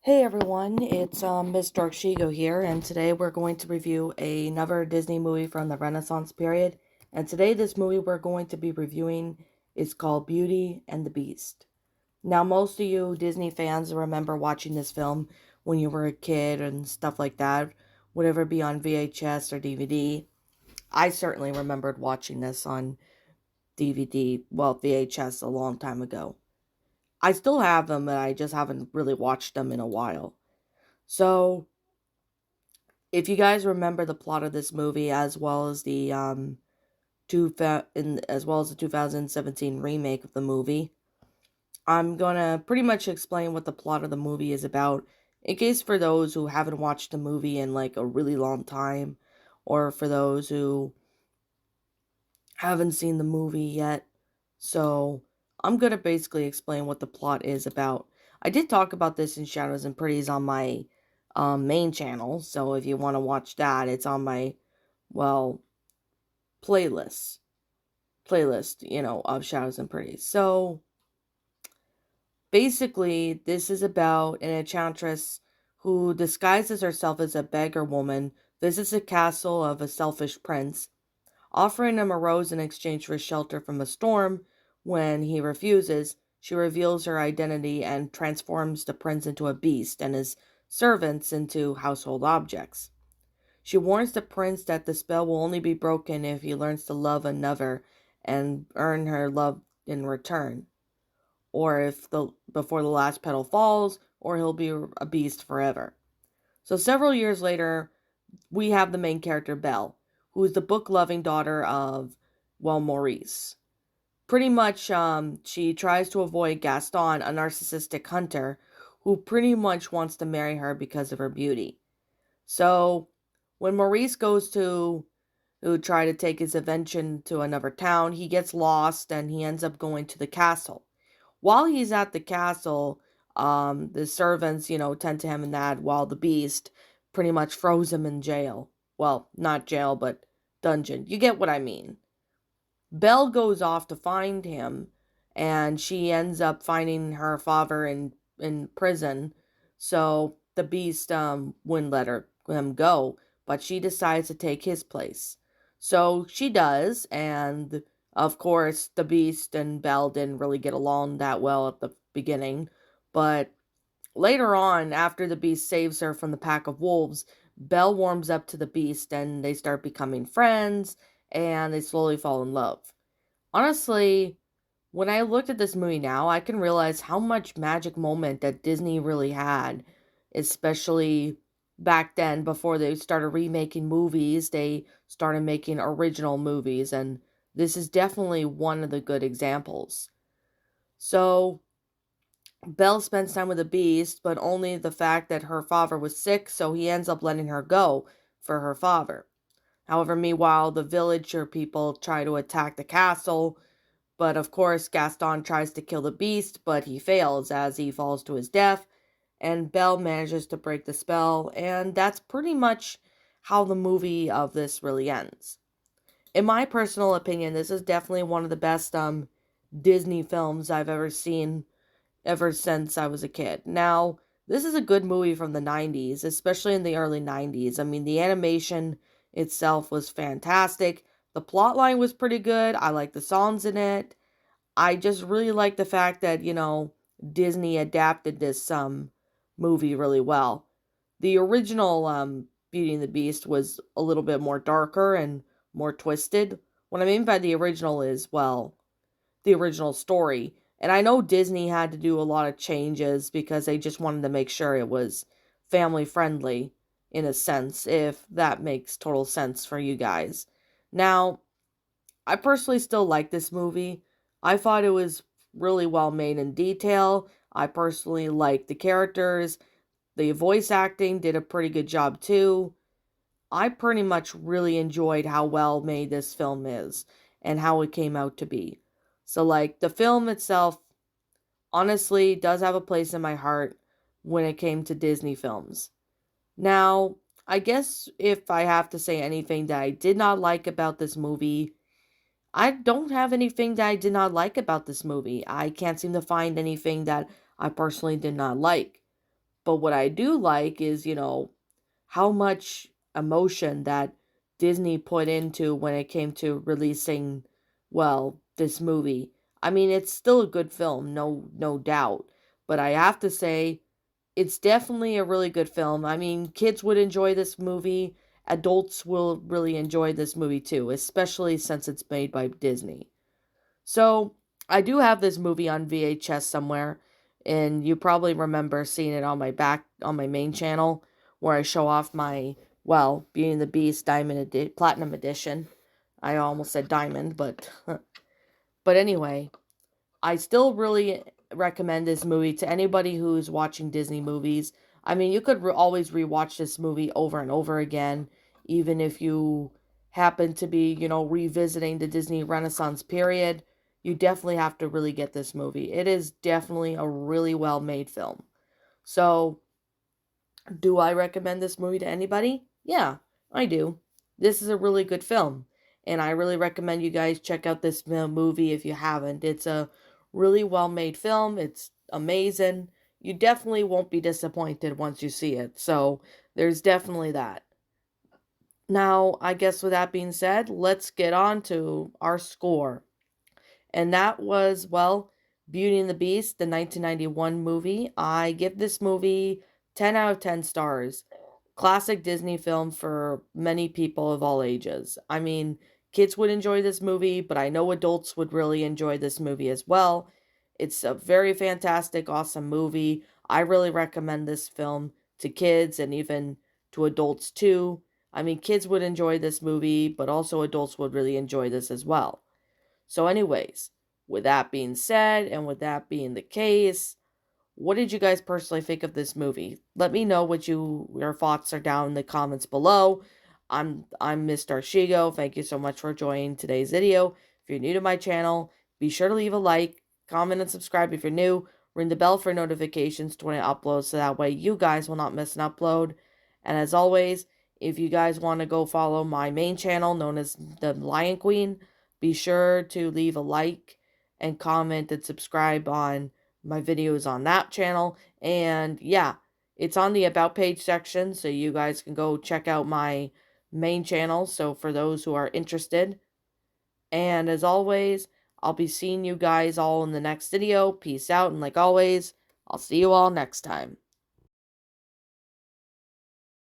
Hey everyone, it's Miss Dark Shigo here, and today we're going to review another Disney movie from the Renaissance period. And today, this movie we're going to be reviewing is called Beauty and the Beast. Now, most of you Disney fans remember watching this film when you were a kid and stuff like that, whatever it be on VHS or DVD. I certainly remembered watching this on DVD, well, VHS a long time ago. I still have them, but I just haven't really watched them in a while. So, if you guys remember the plot of this movie as well as the as well as the 2017 remake of the movie, I'm gonna pretty much explain what the plot of the movie is about, in case for those who haven't watched the movie in like a really long time, or for those who haven't seen the movie yet. So I'm gonna basically explain what the plot is about. I did talk about this in Shadows and Pretties on my main channel, so if you want to watch that, it's on my well playlist of Shadows and Pretties. So basically, this is about an enchantress who disguises herself as a beggar woman, visits the castle of a selfish prince, offering him a rose in exchange for shelter from a storm. When he refuses, she reveals her identity and transforms the prince into a beast and his servants into household objects. She warns the prince that the spell will only be broken if he learns to love another and earn her love in return, or if the before the last petal falls, or he'll be a beast forever. So several years later, we have the main character Belle, who is the book-loving daughter of, well, Maurice. Pretty much, she tries to avoid Gaston, a narcissistic hunter, who pretty much wants to marry her because of her beauty. So, when Maurice goes to who try to take his invention to another town, he gets lost and he ends up going to the castle. While he's at the castle, the servants, tend to him and that, while the beast pretty much throws him in jail. Well, not jail, but dungeon. You get what I mean. Belle goes off to find him, and she ends up finding her father in prison. So the beast wouldn't let him go, but she decides to take his place. So she does, and of course the beast and Belle didn't really get along that well at the beginning, but later on, after the beast saves her from the pack of wolves, Belle warms up to the beast and they start becoming friends and they slowly fall in love. Honestly, when I looked at this movie now, I can realize how much magic moment that Disney really had, especially back then before they started remaking movies, they started making original movies, and this is definitely one of the good examples. So, Belle spends time with the Beast, but only the fact that her father was sick, so he ends up letting her go for her father. However, meanwhile, the villager people try to attack the castle, but of course, Gaston tries to kill the beast, but he fails as he falls to his death, and Belle manages to break the spell, and that's pretty much how the movie of this really ends. In my personal opinion, this is definitely one of the best Disney films I've ever seen ever since I was a kid. Now, this is a good movie from the 90s, especially in the early 90s. I mean, the animation itself was fantastic. The plot line was pretty good. I like the songs in it. I just really like the fact that, Disney adapted this movie really well. The original Beauty and the Beast was a little bit more darker and more twisted. What I mean by the original is, well, the original story. And I know Disney had to do a lot of changes because they just wanted to make sure it was family friendly, in a sense, if that makes total sense for you guys. Now, I personally still like this movie. I thought it was really well made in detail. I personally like the characters. The voice acting did a pretty good job too. I pretty much really enjoyed how well made this film is and how it came out to be. So, like, the film itself honestly does have a place in my heart when it came to Disney films. Now, I guess if I have to say anything that I did not like about this movie, I don't have anything that I did not like about this movie. I can't seem to find anything that I personally did not like. But what I do like is, how much emotion that Disney put into when it came to releasing, well, this movie. I mean, it's still a good film, no doubt, but I have to say it's definitely a really good film. I mean, kids would enjoy this movie, adults will really enjoy this movie too, especially since it's made by Disney. So, I do have this movie on VHS somewhere, and you probably remember seeing it on my main channel where I show off my, well, Beauty and the Beast Platinum Edition. I almost said diamond, but but anyway, I still really recommend this movie to anybody who's watching Disney movies. I mean, you could always rewatch this movie over and over again, even if you happen to be, revisiting the Disney Renaissance period. You definitely have to really get this movie. It is definitely a really well made film. So, do I recommend this movie to anybody? Yeah, I do. This is a really good film, and I really recommend you guys check out this movie if you haven't. It's a really well made film, it's amazing. You definitely won't be disappointed once you see it, so there's definitely that. Now, I guess with that being said, let's get on to our score. And that was, well, Beauty and the Beast, the 1991 movie. I give this movie 10 out of 10 stars. Classic Disney film for many people of all ages. I mean, kids would enjoy this movie, but I know adults would really enjoy this movie as well. It's a very fantastic, awesome movie. I really recommend this film to kids and even to adults too. I mean, kids would enjoy this movie, but also adults would really enjoy this as well. So, anyways, with that being said, and with that being the case, what did you guys personally think of this movie? Let me know what your thoughts are down in the comments below. I'm Mr. Shigo. Thank you so much for joining today's video. If you're new to my channel, be sure to leave a like, comment, and subscribe if you're new. Ring the bell for notifications to when I upload so that way you guys will not miss an upload. And as always, if you guys want to go follow my main channel known as the Lion Queen, be sure to leave a like and comment and subscribe on my videos on that channel. And yeah, it's on the About page section, so you guys can go check out my main channel. So for those who are interested. And as always, I'll be seeing you guys all in the next video. Peace out, and like always, I'll see you all next time.